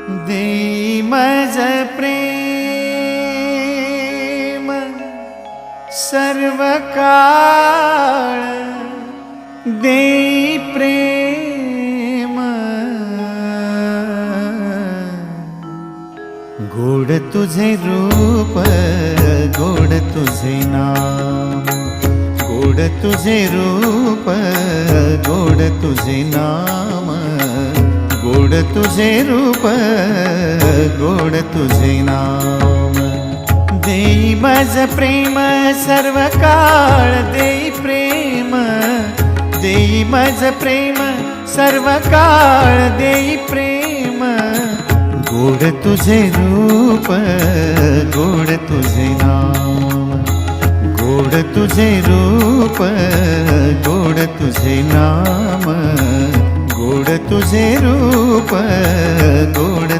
देई मज प्रेम सर्व काळ, देई प्रेम गोड तुझे रूप, गोड तुझे नाम, गोड तुझे रूप, गोड तुझे नाम, गोड तुझे रूप, गोड तुझे नाम। देई मज प्रेम सर्व काळ, देई प्रेम, देई मज प्रेम सर्व काळ, देई प्रेम गोड तुझे रूप, गोड तुझे नाम, गोड तुझे रूप, गोड तुझे नाम, गोड तुझे रूप, गोड